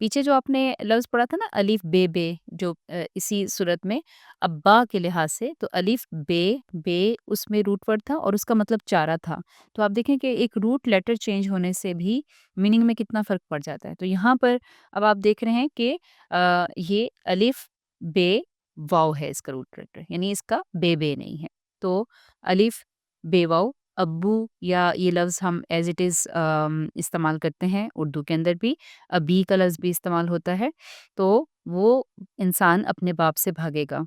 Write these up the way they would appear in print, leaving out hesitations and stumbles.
پیچھے جو آپ نے لفظ پڑھا تھا نا الف بے بے، جو اسی صورت میں ابا کے لحاظ سے، تو الف بے بے اس میں روٹ ورڈ تھا اور اس کا مطلب چارہ تھا. تو آپ دیکھیں کہ ایک روٹ لیٹر چینج ہونے سے بھی میننگ میں کتنا فرق پڑ جاتا ہے. تو یہاں پر اب آپ دیکھ رہے ہیں کہ یہ الف بے واؤ ہے اس کا روٹ لیٹر، یعنی اس کا بے بے نہیں ہے. تو الف بے واؤ ابو، یا یہ لفظ ہم ایز اٹ از استعمال کرتے ہیں اردو کے اندر بھی. ابی کا لفظ بھی استعمال ہوتا ہے. تو وہ انسان اپنے باپ سے بھاگے گا.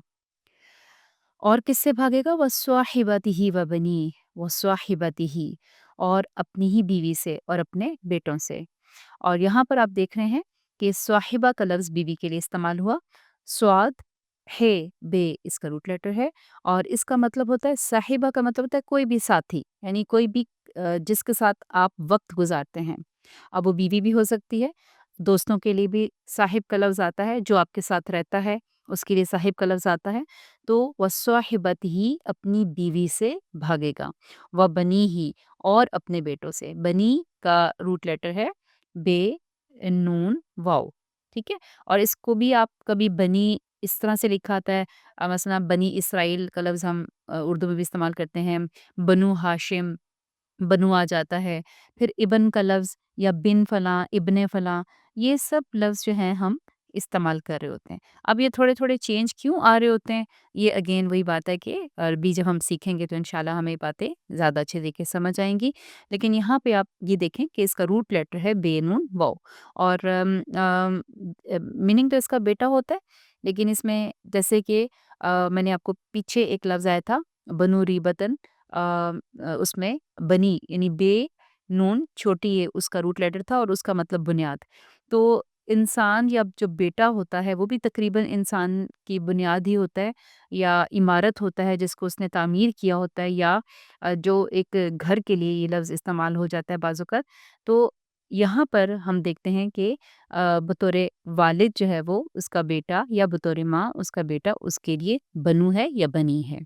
اور کس سے بھاگے گا؟ وَصَاحِبَتِهِ وَبَنِيهِ، وَصَاحِبَتِهِ، اور اپنی ہی بیوی سے اور اپنے بیٹوں سے. اور یہاں پر آپ دیکھ رہے ہیں کہ صاحبہ کا لفظ بیوی کے لیے استعمال ہوا. سواد ہے بے اس کا روٹ لیٹر ہے، اور اس کا مطلب ہوتا ہے صاحبہ کا مطلب ہوتا ہے کوئی بھی ساتھی، یعنی کوئی بھی جس کے ساتھ آپ وقت گزارتے ہیں. اب وہ بیوی بھی ہو سکتی ہے. دوستوں کے لیے بھی صاحب کا لفظ آتا ہے، جو آپ کے ساتھ رہتا ہے اس کے لیے صاحب کا لفظ آتا ہے. تو وصاحبت ہی اپنی بیوی سے بھاگے گا. وہ بنی ہی، اور اپنے بیٹوں سے. بنی کا روٹ لیٹر ہے بے نون واؤ، ٹھیک ہے. اور اس کو بھی آپ کبھی بنی اس طرح سے لکھا آتا ہے. مثلا بنی اسرائیل کا لفظ ہم اردو میں بھی استعمال کرتے ہیں. بنو ہاشم، بنو آ جاتا ہے. پھر ابن کا لفظ یا بن فلاں، ابن فلاں، یہ سب لفظ جو ہیں ہم استعمال کر رہے ہوتے ہیں. اب یہ تھوڑے تھوڑے چینج کیوں آ رہے ہوتے ہیں؟ یہ اگین وہی بات ہے کہ عربی جب ہم سیکھیں گے تو انشاءاللہ ہمیں یہ باتیں زیادہ اچھے طریقے سے سمجھ آئیں گی. لیکن یہاں پہ آپ یہ دیکھیں کہ اس کا روٹ لیٹر ہے بے نون واؤ. اور میننگ تو اس کا بیٹا ہوتا ہے، لیکن اس میں جیسے کہ میں نے آپ کو پیچھے ایک لفظ آیا تھا بنو ریبتن، اس میں بنی یعنی بے نون چھوٹی ہے اس کا روٹ لیٹر تھا، اور اس کا مطلب بنیاد. تو انسان یا جو بیٹا ہوتا ہے وہ بھی تقریباً انسان کی بنیاد ہی ہوتا ہے، یا عمارت ہوتا ہے جس کو اس نے تعمیر کیا ہوتا ہے، یا جو ایک گھر کے لیے یہ لفظ استعمال ہو جاتا ہے بعض اوقات. تو یہاں پر ہم دیکھتے ہیں کہ بطور والد جو ہے وہ اس کا بیٹا، یا بطور ماں اس کا بیٹا اس کے لیے بنو ہے یا بنی ہے.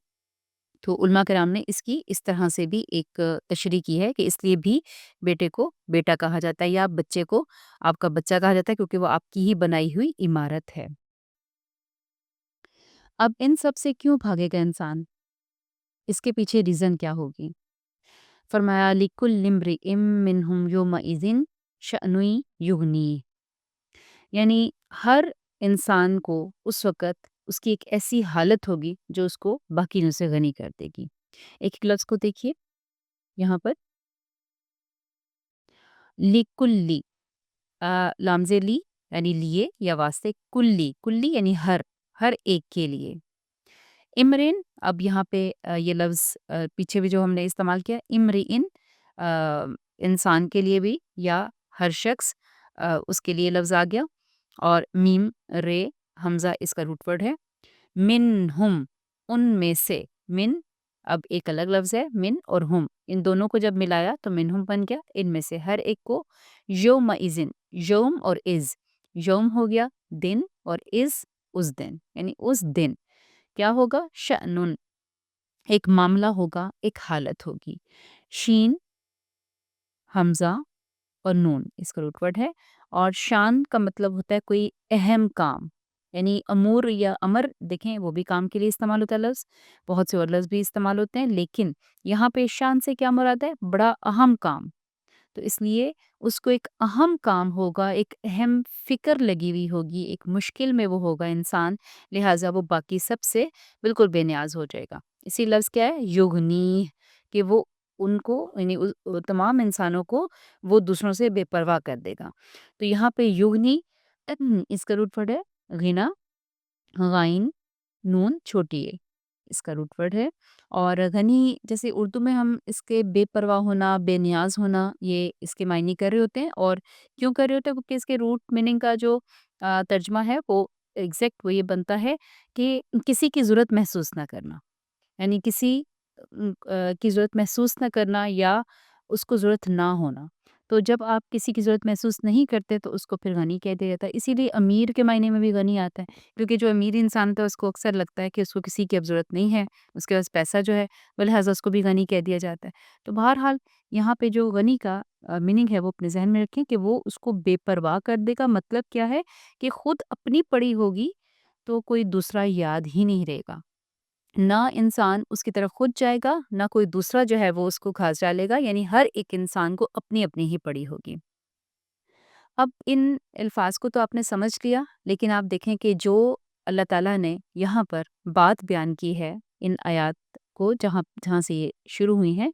تو علماء کرام نے اس کی اس طرح سے بھی ایک تشریح کی ہے کہ اس لیے بھی بیٹے کو بیٹا کہا جاتا ہے، یا بچے کو آپ کا بچہ کہا جاتا ہے، کیونکہ وہ آپ کی ہی بنائی ہوئی عمارت ہے. اب ان سب سے کیوں بھاگے گا انسان؟ اس کے پیچھے ریزن کیا ہوگی؟ فرمایا لِكُلِّ امْرِئٍ مِّنْهُمْ يَوْمَئِذٍ شَأْنٌ يُغْنِيهِ، یعنی ہر انسان کو اس وقت اس کی ایک ایسی حالت ہوگی جو اس کو باقیوں سے غنی کر دے گی. ایک ایک لفظ کو دیکھیے یہاں پر. لِكُلِّ لام لی یعنی لیے یا واسطے، کلی کلی یعنی ہر، ہر ایک کے لیے. امرن، اب یہاں پہ یہ لفظ پیچھے بھی جو ہم نے استعمال کیا امرئن، انسان کے لیے بھی یا ہر شخص، اس کے لیے لفظ آ گیا. اور میم رے حمزہ اس کا روٹ ورڈ ہے. من ہم، ان میں سے. من اب ایک الگ لفظ ہے من اور ہم، ان دونوں کو جب ملایا تو من ہم بن گیا، ان میں سے ہر ایک کو. یوم ازن، یوم اور از، یوم ہو گیا دن، اور از اس دن، یعنی اس دن کیا ہوگا؟ شأنن، ایک معاملہ ہوگا، ایک حالت ہوگی. شین، حمزہ اور نون اس کا روٹ ورڈ ہے. اور شان کا مطلب ہوتا ہے کوئی اہم کام، یعنی امور یا امر، دیکھیں وہ بھی کام کے لیے استعمال ہوتا ہے لفظ. بہت سے اور لفظ بھی استعمال ہوتے ہیں، لیکن یہاں پہ شان سے کیا مراد ہے؟ بڑا اہم کام. تو اس لیے اس کو ایک اہم کام ہوگا، ایک اہم فکر لگی ہوئی ہوگی، ایک مشکل میں وہ ہوگا انسان، لہٰذا وہ باقی سب سے بالکل بے نیاز ہو جائے گا. اسی لفظ کیا ہے؟ یغنی، کہ وہ ان کو یعنی تمام انسانوں کو وہ دوسروں سے بے پرواہ کر دے گا. تو یہاں پہ یغنی اس کا روٹ ورڈ ہے غنا، غائن نون چھوٹی ہے اس کا روٹ ورڈ ہے. اور غنی جیسے اردو میں ہم اس کے بے پرواہ ہونا، بے نیاز ہونا، یہ اس کے معنی کر رہے ہوتے ہیں. اور کیوں کر رہے ہوتے ہیں؟ کیونکہ اس کے روٹ میننگ کا جو ترجمہ ہے وہ ایگزیکٹ وہ یہ بنتا ہے کہ کسی کی ضرورت محسوس نہ کرنا، یعنی کسی کی ضرورت محسوس نہ کرنا، یا اس کو ضرورت نہ ہونا. تو جب آپ کسی کی ضرورت محسوس نہیں کرتے تو اس کو پھر غنی کہہ دیا جاتا ہے۔ اسی لیے امیر کے معنی میں بھی غنی آتا ہے، کیونکہ جو امیر انسان ہوتا ہے اس کو اکثر لگتا ہے کہ اس کو کسی کی اب ضرورت نہیں ہے، اس کے پاس پیسہ جو ہے، لہٰذا اس کو بھی غنی کہہ دیا جاتا ہے۔ تو بہرحال یہاں پہ جو غنی کا میننگ ہے وہ اپنے ذہن میں رکھیں کہ وہ اس کو بے پرواہ کر دے گا، مطلب کیا ہے کہ خود اپنی پڑی ہوگی تو کوئی دوسرا یاد ہی نہیں رہے گا، نہ انسان اس کی طرف خود جائے گا، نہ کوئی دوسرا جو ہے وہ اس کو گھاس ڈالے گا، یعنی ہر ایک انسان کو اپنی اپنی ہی پڑی ہوگی۔ اب ان الفاظ کو تو آپ نے سمجھ لیا، لیکن آپ دیکھیں کہ جو اللہ تعالیٰ نے یہاں پر بات بیان کی ہے ان آیات کو، جہاں جہاں سے یہ شروع ہوئی ہیں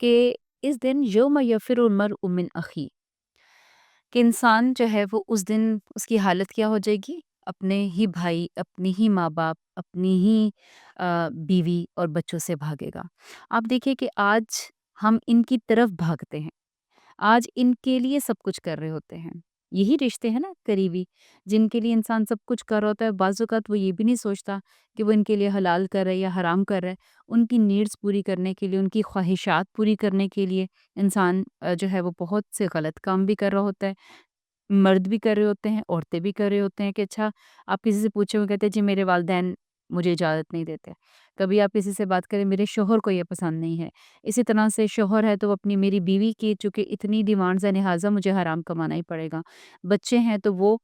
کہ اس دن یوم یفر المرء من اخی، کہ انسان جو ہے وہ اس دن اس کی حالت کیا ہو جائے گی، اپنے ہی بھائی، اپنی ہی ماں باپ، اپنی ہی بیوی اور بچوں سے بھاگے گا۔ آپ دیکھیں کہ آج ہم ان کی طرف بھاگتے ہیں، آج ان کے لیے سب کچھ کر رہے ہوتے ہیں۔ یہی رشتے ہیں نا قریبی، جن کے لیے انسان سب کچھ کر رہا ہوتا ہے، بعض اوقات وہ یہ بھی نہیں سوچتا کہ وہ ان کے لیے حلال کر رہا ہے یا حرام کر رہا ہے۔ ان کی نیڈس پوری کرنے کے لیے، ان کی خواہشات پوری کرنے کے لیے انسان جو ہے وہ بہت سے غلط کام بھی کر رہا ہوتا ہے۔ مرد بھی کر رہے ہوتے ہیں، عورتیں بھی کر رہے ہوتے ہیں کہ اچھا آپ کسی سے پوچھیں، وہ کہتے ہیں جی میرے والدین مجھے اجازت نہیں دیتے۔ کبھی آپ کسی سے بات کریں، میرے شوہر کو یہ پسند نہیں ہے۔ اسی طرح سے شوہر ہے تو وہ اپنی میری بیوی کی چونکہ اتنی ڈیمانڈز ہیں، لہٰذا مجھے حرام کمانا ہی پڑے گا۔ بچے ہیں تو وہ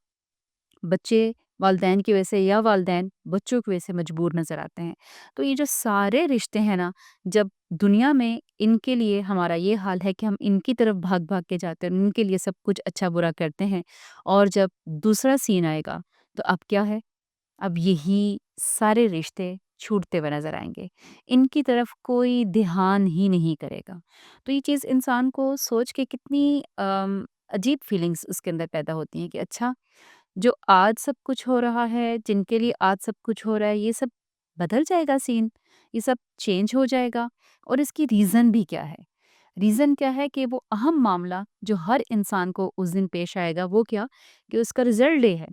بچے والدین کی وجہ سے یا والدین بچوں کی وجہ سے مجبور نظر آتے ہیں۔ تو یہ جو سارے رشتے ہیں نا، جب دنیا میں ان کے لیے ہمارا یہ حال ہے کہ ہم ان کی طرف بھاگ بھاگ کے جاتے ہیں، ان کے لیے سب کچھ اچھا برا کرتے ہیں، اور جب دوسرا سین آئے گا تو اب کیا ہے، اب یہی سارے رشتے چھوٹتے ہوئے نظر آئیں گے، ان کی طرف کوئی دھیان ہی نہیں کرے گا۔ تو یہ چیز انسان کو سوچ کے کتنی عجیب فیلنگس اس کے اندر پیدا ہوتی ہیں کہ اچھا جو آج سب کچھ ہو رہا ہے، جن کے لیے آج سب کچھ ہو رہا ہے، یہ سب بدل جائے گا سین، یہ سب چینج ہو جائے گا، اور اس کی ریزن بھی کیا ہے؟ ریزن کیا ہے کہ وہ اہم معاملہ جو ہر انسان کو اس دن پیش آئے گا، وہ کیا کہ اس کا رزلٹ ڈے ہے۔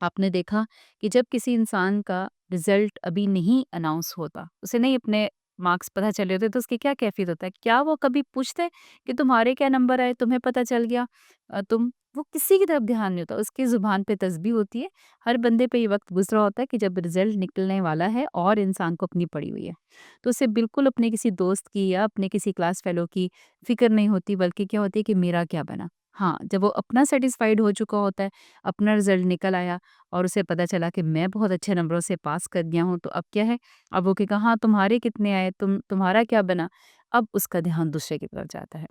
آپ نے دیکھا کہ جب کسی انسان کا رزلٹ ابھی نہیں اناؤنس ہوتا، اسے نہیں اپنے مارکس پتہ چلے ہوتے، تو اس کی کیا کیفیت ہوتا ہے؟ کیا وہ کبھی پوچھتے کہ تمہارے کیا نمبر آئے، تمہیں پتہ چل گیا؟ وہ کسی کی طرف دھیان نہیں ہوتا، اس کی زبان پہ تسبیح ہوتی ہے۔ ہر بندے پہ یہ وقت گزرا ہوتا ہے کہ جب رزلٹ نکلنے والا ہے اور انسان کو اپنی پڑی ہوئی ہے، تو اسے بالکل اپنے کسی دوست کی یا اپنے کسی کلاس فیلو کی فکر نہیں ہوتی، بلکہ کیا ہوتی ہے کہ میرا کیا بنا۔ ہاں، جب وہ اپنا سیٹسفائیڈ ہو چکا ہوتا ہے، اپنا رزلٹ نکل آیا اور اسے پتہ چلا کہ میں بہت اچھے نمبروں سے پاس کر گیا ہوں، تو اب کیا ہے، اب وہ کہ کہاں تمہارے کتنے آئے، تمہارا کیا بنا، اب اس کا دھیان دوسرے کی طرف جاتا ہے۔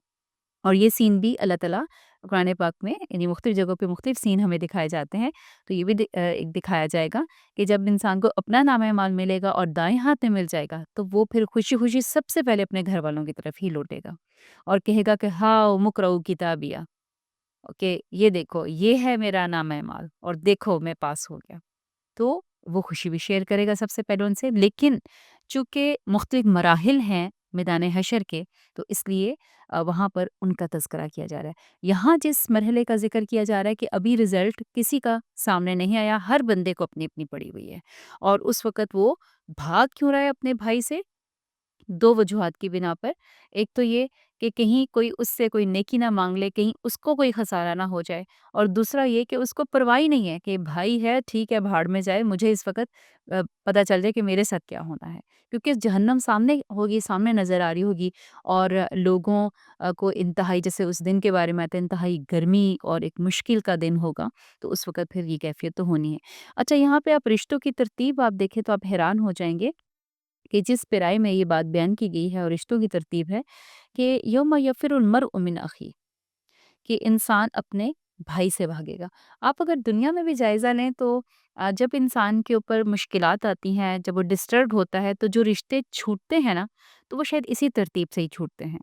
اور یہ سین بھی اللہ تعالیٰ قرآن پاک میں یعنی مختلف جگہوں پہ مختلف سین ہمیں دکھائے جاتے ہیں، تو یہ بھی ایک دکھایا جائے گا کہ جب انسان کو اپنا نام اعمال ملے گا اور دائیں ہاتھ میں مل جائے گا، تو وہ پھر خوشی خوشی سب سے پہلے اپنے گھر والوں کی طرف ہی لوٹے گا اور کہے گا کہ ہاؤ مقرؤ کتابیہ، کہ یہ دیکھو یہ ہے میرا نام اعمال اور دیکھو میں پاس ہو گیا۔ تو وہ خوشی بھی شیئر کرے گا سب سے پہلے ان سے، لیکن چونکہ مختلف مراحل ہیں میدان حشر کے، تو اس لیے وہاں پر ان کا تذکرہ کیا جا رہا ہے۔ یہاں جس مرحلے کا ذکر کیا جا رہا ہے کہ ابھی رزلٹ کسی کا سامنے نہیں آیا، ہر بندے کو اپنی اپنی پڑی ہوئی ہے، اور اس وقت وہ بھاگ کیوں رہا ہے اپنے بھائی سے؟ دو وجوہات کی بنا پر۔ ایک تو یہ کہ کہیں کوئی اس سے کوئی نیکی نہ مانگ لے، کہیں اس کو کوئی خسارہ نہ ہو جائے، اور دوسرا یہ کہ اس کو پرواہ ہی نہیں ہے کہ بھائی ہے ٹھیک ہے بھاڑ میں جائے، مجھے اس وقت پتہ چل جائے کہ میرے ساتھ کیا ہونا ہے، کیونکہ جہنم سامنے ہوگی، سامنے نظر آ رہی ہوگی، اور لوگوں کو انتہائی، جیسے اس دن کے بارے میں آتا ہے، انتہائی گرمی اور ایک مشکل کا دن ہوگا، تو اس وقت پھر یہ کیفیت تو ہونی ہے۔ اچھا، یہاں پہ آپ رشتوں کی ترتیب آپ دیکھیں تو آپ حیران ہو جائیں گے کہ جس پیرائی میں یہ بات بیان کی گئی ہے اور رشتوں کی ترتیب ہے کہ یوم یفر المرء من اخی، کہ انسان اپنے بھائی سے بھاگے گا۔ آپ اگر دنیا میں بھی جائزہ لیں تو جب انسان کے اوپر مشکلات آتی ہیں، جب وہ ڈسٹربڈ ہوتا ہے، تو جو رشتے چھوٹتے ہیں نا، تو وہ شاید اسی ترتیب سے ہی چھوٹتے ہیں۔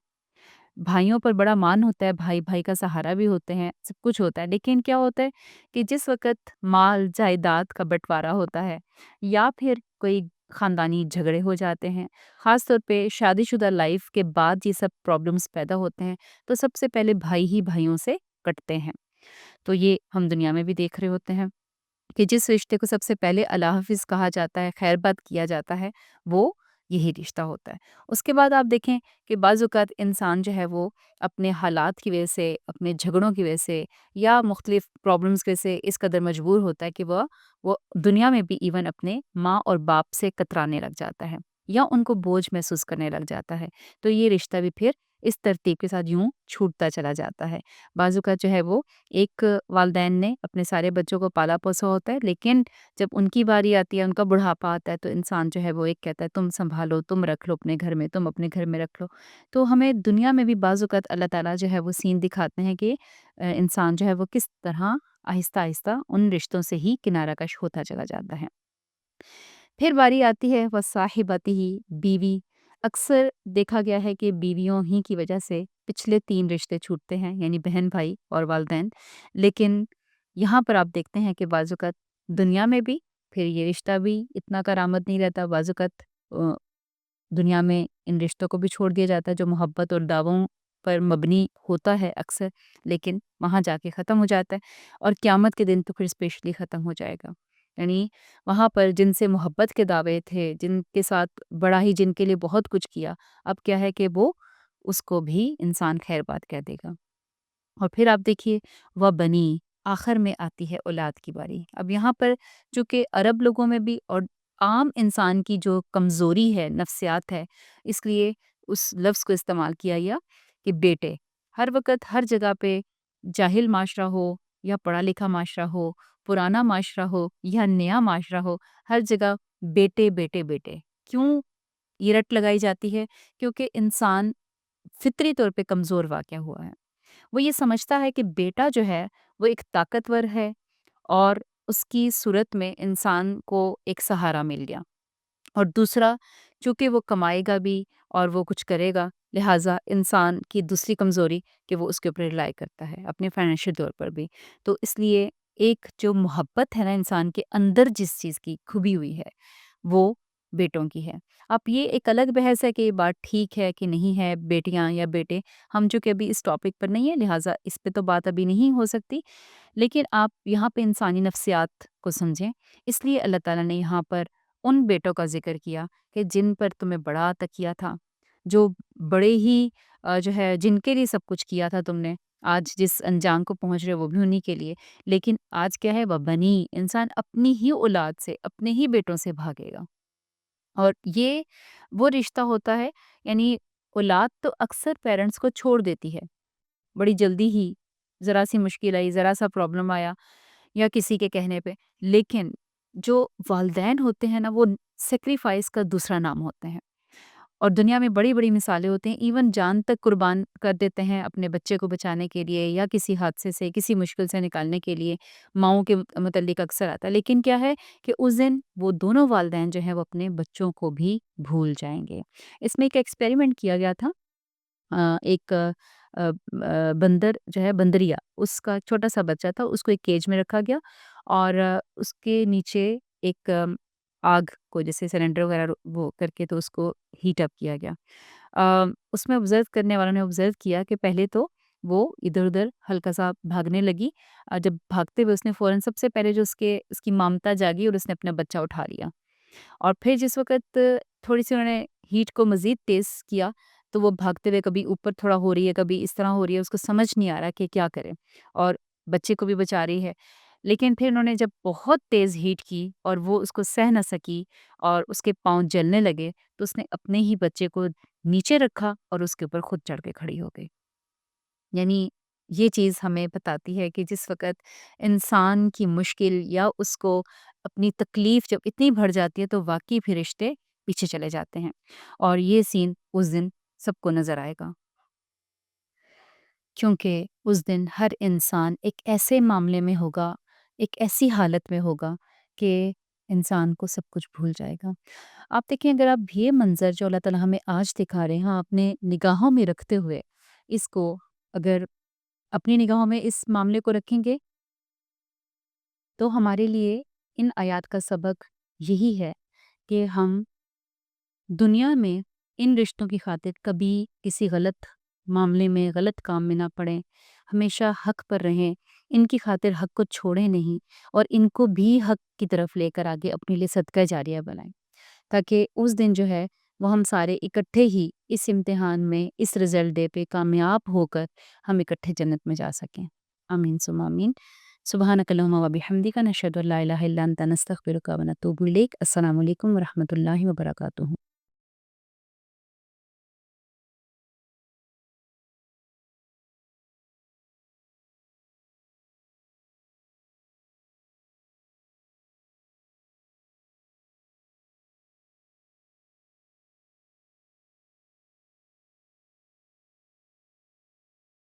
بھائیوں پر بڑا مان ہوتا ہے، بھائی بھائی کا سہارا بھی ہوتے ہیں، سب کچھ ہوتا ہے، لیکن کیا ہوتا ہے کہ جس وقت مال جائیداد کا بٹوارا ہوتا ہے یا پھر کوئی خاندانی جھگڑے ہو جاتے ہیں، خاص طور پہ شادی شدہ لائف کے بعد یہ سب پرابلمس پیدا ہوتے ہیں، تو سب سے پہلے بھائی ہی بھائیوں سے کٹتے ہیں۔ تو یہ ہم دنیا میں بھی دیکھ رہے ہوتے ہیں کہ جس رشتے کو سب سے پہلے اللہ حافظ کہا جاتا ہے، خیر باد کیا جاتا ہے، وہ یہی رشتہ ہوتا ہے۔ اس کے بعد آپ دیکھیں کہ بعض اوقات انسان جو ہے وہ اپنے حالات کی وجہ سے، اپنے جھگڑوں کی وجہ سے یا مختلف پرابلمس کی وجہ سے اس قدر مجبور ہوتا ہے کہ وہ دنیا میں بھی ایون اپنے ماں اور باپ سے کترانے لگ جاتا ہے یا ان کو بوجھ محسوس کرنے لگ جاتا ہے، تو یہ رشتہ بھی پھر اس ترتیب کے ساتھ یوں چھوٹتا چلا جاتا ہے۔ بعض اوقات جو ہے وہ ایک والدین نے اپنے سارے بچوں کو پالا پوسا ہوتا ہے، لیکن جب ان کی باری آتی ہے، ان کا بڑھاپا آتا ہے، تو انسان جو ہے وہ ایک کہتا ہے تم سنبھالو، تم رکھ لو اپنے گھر میں، تم اپنے گھر میں رکھ لو۔ تو ہمیں دنیا میں بھی بعض اوقات اللہ تعالیٰ جو ہے وہ سین دکھاتے ہیں کہ انسان جو ہے وہ کس طرح آہستہ آہستہ ان رشتوں سے ہی کنارہ کش ہوتا چلا جاتا ہے۔ پھر باری آتی ہے وہ صاحباتی ہی بیوی۔ اکثر دیکھا گیا ہے کہ بیویوں ہی کی وجہ سے پچھلے 3 رشتے چھوٹتے ہیں، یعنی بہن بھائی اور والدین، لیکن یہاں پر آپ دیکھتے ہیں کہ بعض اوقات دنیا میں بھی پھر یہ رشتہ بھی اتنا کارآمد نہیں رہتا، بعض اوقات دنیا میں ان رشتوں کو بھی چھوڑ دیا جاتا ہے جو محبت اور دعووں پر مبنی ہوتا ہے اکثر، لیکن وہاں جا کے ختم ہو جاتا ہے، اور قیامت کے دن تو پھر اسپیشلی ختم ہو جائے گا۔ یعنی وہاں پر جن سے محبت کے دعوے تھے، جن کے ساتھ بڑا ہی، جن کے لیے بہت کچھ کیا، اب کیا ہے کہ وہ اس کو بھی انسان خیر بات کہہ دے گا۔ اور پھر آپ دیکھیے وہ بنی، آخر میں آتی ہے اولاد کی باری۔ اب یہاں پر چونکہ عرب لوگوں میں بھی اور عام انسان کی جو کمزوری ہے، نفسیات ہے، اس لیے اس لفظ کو استعمال کیا گیا کہ بیٹے۔ ہر وقت ہر جگہ پہ جاہل معاشرہ ہو یا پڑھا لکھا معاشرہ ہو، پرانا معاشرہ ہو یا نیا معاشرہ ہو، ہر جگہ بیٹے بیٹے بیٹے۔ کیوں یہ رٹ لگائی جاتی ہے؟ کیونکہ انسان فطری طور پہ کمزور واقع ہوا ہے۔ وہ یہ سمجھتا ہے کہ بیٹا جو ہے وہ ایک طاقتور ہے، اور اس کی صورت میں انسان کو ایک سہارا مل گیا، اور دوسرا چونکہ وہ کمائے گا بھی اور وہ کچھ کرے گا، لہٰذا انسان کی دوسری کمزوری کہ وہ اس کے اوپر ریلائی کرتا ہے اپنے فائنینشیل طور پر بھی، تو اس لیے ایک جو محبت ہے نا انسان کے اندر جس چیز کی کھبی ہوئی ہے وہ بیٹوں کی ہے۔ اب یہ ایک الگ بحث ہے کہ یہ بات ٹھیک ہے کہ نہیں ہے، بیٹیاں یا بیٹے، ہم چونکہ ابھی اس ٹاپک پر نہیں ہے لہٰذا اس پہ تو بات ابھی نہیں ہو سکتی، لیکن آپ یہاں پہ انسانی نفسیات کو سمجھیں۔ اس لیے اللہ تعالیٰ نے یہاں پر ان بیٹوں کا ذکر کیا کہ جن پر تمہیں بڑا تکیہ تھا، جو بڑے ہی جو ہے جن کے لیے سب کچھ کیا تھا تم نے، آج جس انجام کو پہنچ رہے وہ بھی انہی کے لیے، لیکن آج کیا ہے وہ بنی، انسان اپنی ہی اولاد سے، اپنے ہی بیٹوں سے بھاگے گا۔ اور یہ وہ رشتہ ہوتا ہے، یعنی اولاد تو اکثر پیرنٹس کو چھوڑ دیتی ہے بڑی جلدی ہی، ذرا سی مشکل آئی، ذرا سا پرابلم آیا یا کسی کے کہنے پہ، لیکن جو والدین ہوتے ہیں نا وہ سیکریفائس کا دوسرا نام ہوتے ہیں، اور دنیا میں بڑی بڑی مثالیں ہوتی ہیں، ایون جان تک قربان کر دیتے ہیں اپنے بچے کو بچانے کے لیے یا کسی حادثے سے، کسی مشکل سے نکالنے کے لیے، ماؤں کے متعلق اکثر آتا ہے، لیکن کیا ہے کہ اس دن وہ دونوں والدین جو ہیں وہ اپنے بچوں کو بھی بھول جائیں گے۔ اس میں ایک ایکسپیریمنٹ کیا گیا تھا، ایک بندر جو ہے بندریا، اس کا چھوٹا سا بچہ تھا، اس کو ایک کیج میں رکھا گیا، اور اس کے نیچے ایک آگ کو جیسے سلنڈر وغیرہ وہ کر کے تو اس کو ہیٹ اپ کیا گیا۔ اس میں آبزرو کرنے والوں نے آبزرو کیا کہ پہلے تو وہ ادھر ادھر ہلکا سا بھاگنے لگی، جب بھاگتے ہوئے اس نے فوراً سب سے پہلے جو اس کی مامتا جاگی اور اس نے اپنا بچہ اٹھا لیا، اور پھر جس وقت تھوڑی سی انہوں نے ہیٹ کو مزید تیز کیا تو وہ بھاگتے ہوئے کبھی اوپر تھوڑا ہو رہی ہے، کبھی اس طرح ہو رہی ہے، اس کو سمجھ نہیں آ رہا کہ کیا کرے، اور بچے کو بھی بچا رہی ہے، لیکن پھر انہوں نے جب بہت تیز ہیٹ کی اور وہ اس کو سہ نہ سکی اور اس کے پاؤں جلنے لگے، تو اس نے اپنے ہی بچے کو نیچے رکھا اور اس کے اوپر خود چڑھ کے کھڑی ہو گئی۔ یعنی یہ چیز ہمیں بتاتی ہے کہ جس وقت انسان کی مشکل یا اس کو اپنی تکلیف جب اتنی بڑھ جاتی ہے تو واقعی پھر رشتے پیچھے چلے جاتے ہیں، اور یہ سین اس دن سب کو نظر آئے گا، کیونکہ اس دن ہر انسان ایک ایسے معاملے میں ہوگا، ایک ایسی حالت میں ہوگا کہ انسان کو سب کچھ بھول جائے گا۔ آپ دیکھیں اگر آپ یہ منظر جو اللہ تعالیٰ ہمیں آج دکھا رہے ہیں، ہاں اپنے نگاہوں میں رکھتے ہوئے اس کو اگر اپنی نگاہوں میں اس معاملے کو رکھیں گے تو ہمارے لیے ان آیات کا سبق یہی ہے کہ ہم دنیا میں ان رشتوں کی خاطر کبھی کسی غلط معاملے میں، غلط کام میں نہ پڑیں، ہمیشہ حق پر رہیں، ان کی خاطر حق کو چھوڑیں نہیں، اور ان کو بھی حق کی طرف لے کر آگے اپنے لیے صدقہ جاریہ بنائیں، تاکہ اس دن جو ہے وہ ہم سارے اکٹھے ہی اس امتحان میں، اس رزلٹ ڈے پہ کامیاب ہو کر ہم اکٹھے جنت میں جا سکیں۔ آمین ثم آمین۔ سبحانک اللہم و بحمدک، نشہد ان لا الہ الا انت، نستغفرک و نتوب الیک۔ السلام علیکم ورحمۃ اللہ وبرکاتہ۔